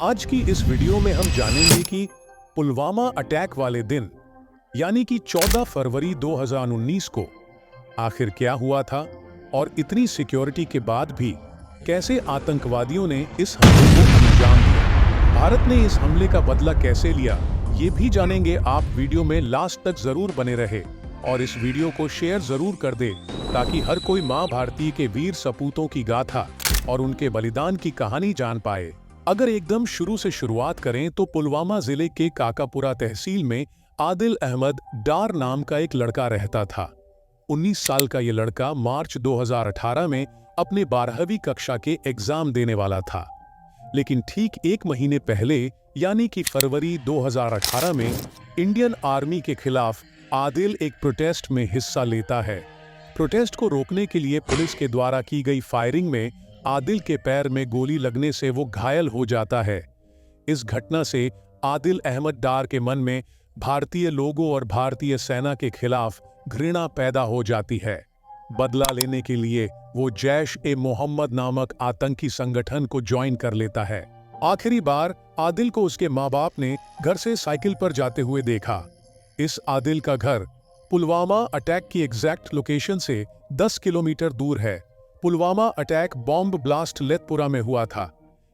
आज की इस वीडियो में हम जानेंगे कि पुलवामा अटैक वाले दिन यानी कि 14 फरवरी 2019 को आखिर क्या हुआ था और इतनी सिक्योरिटी के बाद भी कैसे आतंकवादियों ने इस हमले को अंजाम दिया। भारत ने इस हमले का बदला कैसे लिया, ये भी जानेंगे। आप वीडियो में लास्ट तक जरूर बने रहे और इस वीडियो को शेयर जरूर कर दे ताकि हर कोई मां भारती के वीर सपूतों की गाथा और उनके बलिदान की कहानी जान पाए। अगर एकदम शुरू से शुरुआत करें तो पुलवामा जिले के काकापुरा तहसील में आदिल अहमद डार नाम का एक लड़का रहता था। 19 साल का ये लड़का मार्च 2018 में अपने 12वीं कक्षा के एग्जाम देने वाला था, लेकिन ठीक एक महीने पहले यानी कि फरवरी 2018 में इंडियन आर्मी के खिलाफ आदिल एक प्रोटेस्ट में हिस्सा लेता है। प्रोटेस्ट को रोकने के लिए पुलिस के द्वारा की गई फायरिंग में आदिल के पैर में गोली लगने से वो घायल हो जाता है। इस घटना से आदिल अहमद डार के मन में भारतीय लोगों और भारतीय सेना के खिलाफ घृणा पैदा हो जाती है। बदला लेने के लिए वो जैश-ए-मोहम्मद नामक आतंकी संगठन को ज्वाइन कर लेता है। आखिरी बार आदिल को उसके माँ बाप ने घर से साइकिल पर जाते हुए देखा। इस आदिल का घर पुलवामा अटैक की एग्जैक्ट लोकेशन से 10 किलोमीटर दूर है। Pulwama attack bomb blast Lethpora में हुआ था।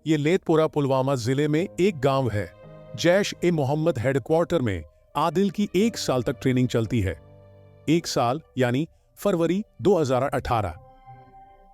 ये लेथपुरा पुलवामा जिले में एक गांव है। जैश-ए-मोहम्मद हेडक्वार्टर में आदिल की 1 साल तक ट्रेनिंग चलती है। 1 साल यानी फरवरी 2018।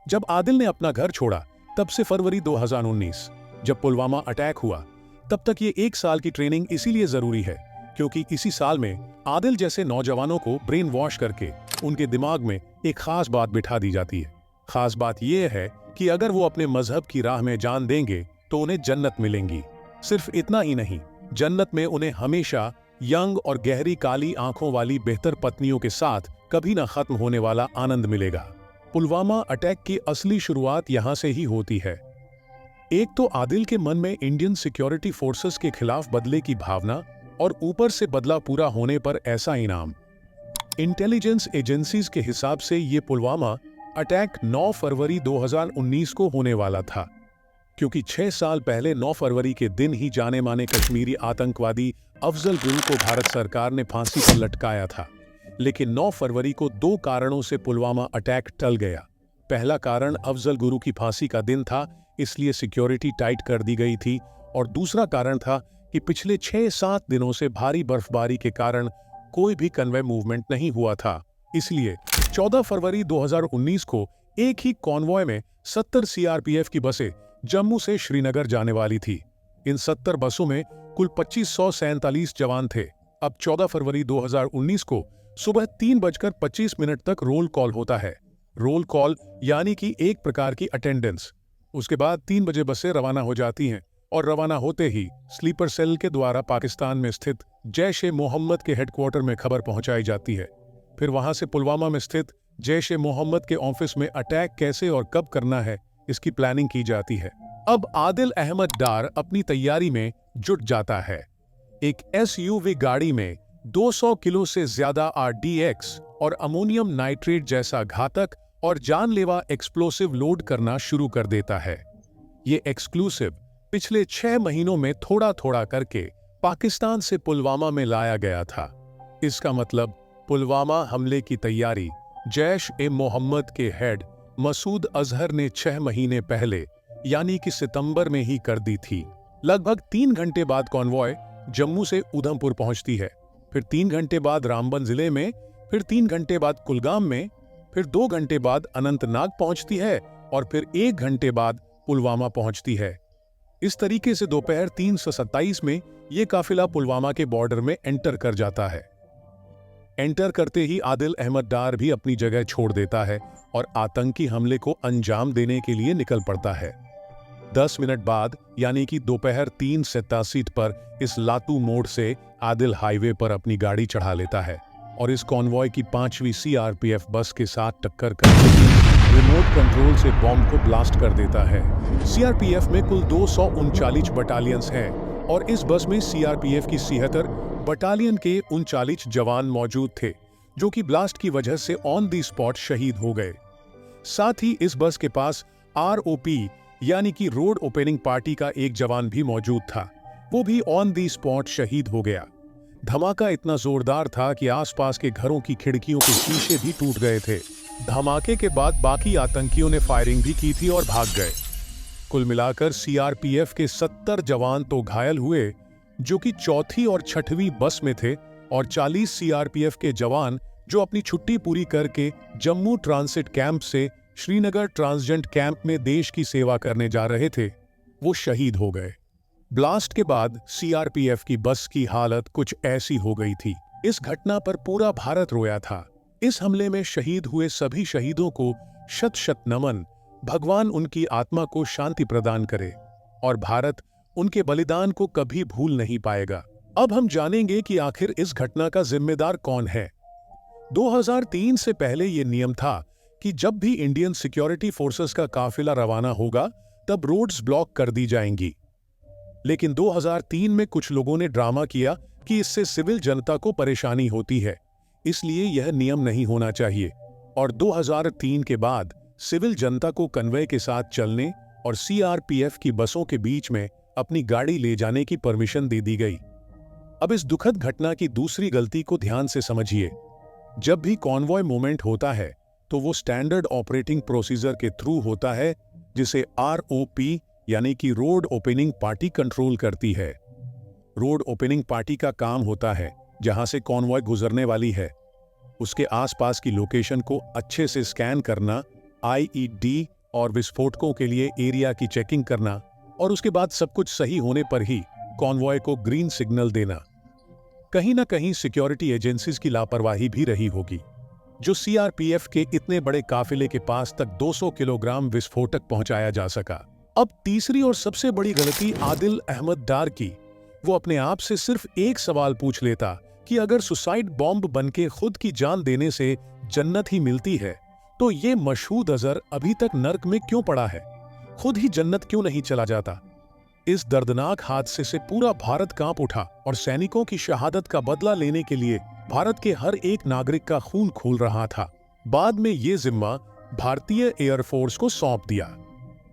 जब आदिल ने अपना घर छोड़ा तब से फरवरी 2019 जब पुलवामा अटैक हुआ, तब तक ये 1 साल की ट्रेनिंग इसीलिए जरूरी है क्योंकि इसी साल में आदिल जैसे नौजवानों को ब्रेन वॉश करके उनके दिमाग में एक खास बात बिठा दी जाती है। खास बात यह है कि अगर वो अपने मजहब की राह में जान देंगे तो उन्हें जन्नत मिलेंगी। सिर्फ इतना ही नहीं, जन्नत में उन्हें हमेशा यंग और गहरी काली आंखों वाली बेहतर पत्नियों के साथ कभी न खत्म होने वाला आनंद मिलेगा। पुलवामा अटैक की असली शुरुआत यहां से ही होती है। एक तो आदिल के मन में इंडियन सिक्योरिटी फोर्सेस के खिलाफ बदले की भावना और ऊपर से बदला पूरा होने पर ऐसा इनाम। इंटेलिजेंस एजेंसीज के हिसाब से ये पुलवामा अटैक 9 फरवरी 2019 को होने वाला था, क्योंकि 6 साल पहले 9 फरवरी के दिन ही जाने माने कश्मीरी आतंकवादी अफजल गुरु को भारत सरकार ने फांसी पर लटकाया था। लेकिन 9 फरवरी को 2 कारणों से पुलवामा अटैक टल गया। पहला कारण अफजल गुरु की फांसी का दिन था, इसलिए सिक्योरिटी टाइट कर दी गई थी, और दूसरा कारण था कि पिछले 6-7 दिनों से भारी बर्फबारी के कारण कोई भी कन्वे मूवमेंट नहीं हुआ था। इसलिए 14 फरवरी 2019 को एक ही कॉन्वॉय में 70 सीआरपीएफ की बसें जम्मू से श्रीनगर जाने वाली थी। इन 70 बसों में कुल 2547 जवान थे। अब 14 फरवरी 2019 को सुबह 3:25 तक रोल कॉल होता है। रोल कॉल यानी कि एक प्रकार की अटेंडेंस। उसके बाद 3 बजे बसें रवाना हो जाती हैं और रवाना होते ही स्लीपर सेल के द्वारा पाकिस्तान में स्थित जैश-ए-मोहम्मद के हेडक्वार्टर में खबर पहुंचाई जाती है। फिर वहां से पुलवामा में स्थित जैश-ए-मोहम्मद के ऑफिस में अटैक कैसे और कब करना है, इसकी प्लानिंग की जाती है। अब आदिल अहमद डार अपनी तैयारी में जुट जाता है। एक एसयूवी गाड़ी में 200 किलो से ज्यादा आरडीएक्स और अमोनियम नाइट्रेट जैसा घातक और जानलेवा एक्सप्लोसिव लोड करना शुरू कर देता है। ये एक्सक्लूसिव पिछले 6 महीनों में थोड़ा थोड़ा करके पाकिस्तान से पुलवामा में लाया गया था। इसका मतलब पुलवामा हमले की तैयारी जैश-ए-मोहम्मद के हेड मसूद अजहर ने 6 महीने पहले यानी कि सितंबर में ही कर दी थी। लगभग 3 घंटे बाद कॉन्वॉय जम्मू से उधमपुर पहुंचती है, फिर 3 घंटे बाद रामबन जिले में, फिर 3 घंटे बाद कुलगाम में, फिर 2 घंटे बाद अनंतनाग पहुंचती है और फिर 1 घंटे बाद पुलवामा पहुंचती है। इस तरीके से दोपहर 3:27 में यह काफिला पुलवामा के बॉर्डर में एंटर कर जाता है। एंटर करते ही आदिल अहमद डार भी अपनी जगह छोड़ देता है और आतंकी हमले को अंजाम देने के लिए निकल पड़ता है। 10 मिनट बाद यानी कि दोपहर 3:87 पर इस लातू मोड़ से आदिल हाईवे पर अपनी गाड़ी चढ़ा लेता है और इस कॉन्वॉय की 5वीं सीआरपीएफ बस के साथ टक्कर करके रिमोट कंट्रोल से बॉम्ब को ब्लास्ट कर देता है। सीआरपीएफ में कुल 239 बटालियंस हैं और इस बस में सीआरपीएफ की 76 बटालियन के 39 जवान मौजूद थे, जो कि ब्लास्ट की वजह से ऑन द स्पॉट शहीद हो गए। साथ ही इस बस के पास आरओपी यानी कि रोड ओपनिंग पार्टी का एक जवान भी मौजूद था। वो भी ऑन दी स्पॉट शहीद हो गया। धमाका इतना जोरदार था कि आसपास के घरों की खिड़कियों के शीशे भी टूट गए थे। धमाके के बाद बाकी आतंकियों ने फायरिंग भी की थी और भाग गए। कुल मिलाकर सीआरपीएफ के 70 जवान तो घायल हुए, जो कि चौथी और छठवीं बस में थे, और 40 सीआरपीएफ के जवान जो अपनी छुट्टी पूरी करके जम्मू ट्रांसिट कैंप से श्रीनगर ट्रांसजेंट कैंप में देश की सेवा करने जा रहे थे, वो शहीद हो गए। ब्लास्ट के बाद सीआरपीएफ की बस की हालत कुछ ऐसी हो गई थी। इस घटना पर पूरा भारत रोया था। इस हमले में शहीद हुए सभी शहीदों को शत शत नमन। भगवान उनकी आत्मा को शांति प्रदान करे और भारत उनके बलिदान को कभी भूल नहीं पाएगा। अब हम जानेंगे कि आखिर इस घटना का जिम्मेदार कौन है। 2003 से पहले यह नियम था कि जब भी इंडियन सिक्योरिटी फोर्सेस का काफिला रवाना होगा तब रोड्स ब्लॉक कर दी जाएंगी। लेकिन 2003 में कुछ लोगों ने ड्रामा किया कि इससे सिविल जनता को परेशानी होती है, इसलिए यह नियम नहीं होना चाहिए। और 2003 के बाद सिविल जनता को कन्वे के साथ चलने और सीआरपीएफ की बसों के बीच में अपनी गाड़ी ले जाने की परमिशन दे दी गई। अब इस दुखद घटना की दूसरी गलती को ध्यान से समझिए। जब भी कॉन्वॉय मूवमेंट होता है तो वो स्टैंडर्ड ऑपरेटिंग प्रोसीजर के थ्रू होता है, जिसे आरओपी यानी कि रोड ओपनिंग पार्टी कंट्रोल करती है। रोड ओपनिंग पार्टी का काम होता है जहां से कॉन्वॉय गुजरने वाली है, उसके आसपास की लोकेशन को अच्छे से स्कैन करना, आईईडी और विस्फोटकों के लिए एरिया की चेकिंग करना, और उसके बाद सब कुछ सही होने पर ही कॉन्वॉय को ग्रीन सिग्नल देना। कहीं ना कहीं सिक्योरिटी एजेंसीज की लापरवाही भी रही होगी, जो सीआरपीएफ के इतने बड़े काफिले के पास तक 200 किलोग्राम विस्फोटक पहुंचाया जा सका। अब तीसरी और सबसे बड़ी गलती आदिल अहमद डार की। वो अपने आप से सिर्फ एक सवाल पूछ लेता कि अगर सुसाइड बॉम्ब बनके खुद की जान देने से जन्नत ही मिलती है तो ये मशहूद अजहर अभी तक नर्क में क्यों पड़ा है, खुद ही जन्नत क्यों नहीं चला जाता। इस दर्दनाक हादसे से पूरा भारत कांप उठा और सैनिकों की शहादत का बदला लेने के लिए भारत के हर एक नागरिक का खून खौल रहा था। बाद में ये जिम्मा भारतीय एयरफोर्स को सौंप दिया।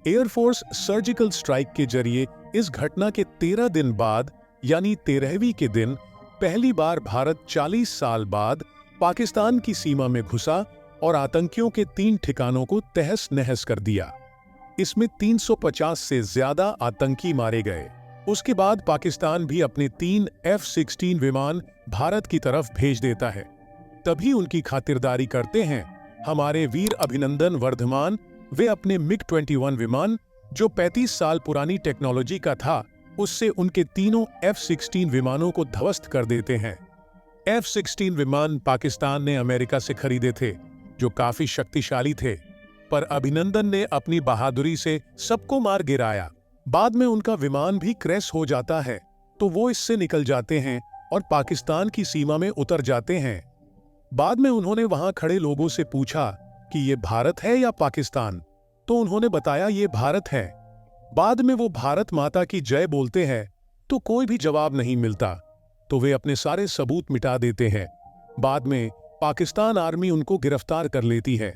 एयरफोर्स सर्जिकल स्ट्राइक के जरिए इस घटना के 13 दिन बाद यानी 13वीं के दिन पहली बार भारत 40 साल बाद पाकिस्तान की सीमा में घुसा और आतंकियों के 3 ठिकानों को तहस नहस कर दिया। इसमें 350 से ज्यादा आतंकी मारे गए। उसके बाद पाकिस्तान भी अपने 3 F-16 विमान भारत की तरफ भेज देता है। तभी उनकी खातिरदारी करते हैं हमारे वीर अभिनंदन वर्धमान। वे अपने MiG-21 विमान, जो 35 साल पुरानी टेक्नोलॉजी का था, उससे उनके तीनों F-16 विमानों को ध्वस्त कर देते हैं। F-16 विमान पाकिस्तान ने अमेरिका से खरीदे थे, जो काफी शक्तिशाली थे, पर अभिनंदन ने अपनी बहादुरी से सबको मार गिराया। बाद में उनका विमान भी क्रैश हो जाता है, तो वो इससे निकल जाते हैं और पाकिस्तान की सीमा में उतर जाते हैं। बाद में उन्होंने वहां खड़े लोगों से पूछा कि ये भारत है या पाकिस्तान, तो उन्होंने बताया ये भारत है। बाद में वो भारत माता की जय बोलते हैं तो कोई भी जवाब नहीं मिलता, तो वे अपने सारे सबूत मिटा देते हैं। बाद में पाकिस्तान आर्मी उनको गिरफ्तार कर लेती है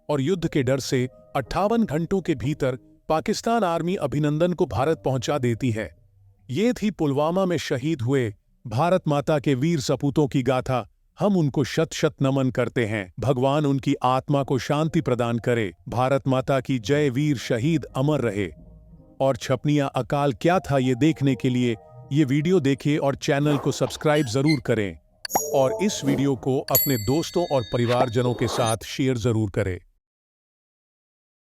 और युद्ध के डर से 58 घंटों के भीतर पाकिस्तान आर्मी अभिनंदन को भारत पहुंचा देती है। ये थी पुलवामा में शहीद हुए भारत माता के वीर सपूतों की गाथा। हम उनको शत शत नमन करते हैं। भगवान उनकी आत्मा को शांति प्रदान करे। भारत माता की जय। वीर शहीद अमर रहे। और छपनिया अकाल क्या था, ये देखने के लिए ये वीडियो देखें और चैनल को सब्सक्राइब जरूर करें और इस वीडियो को अपने दोस्तों और परिवारजनों के साथ शेयर जरूर करें।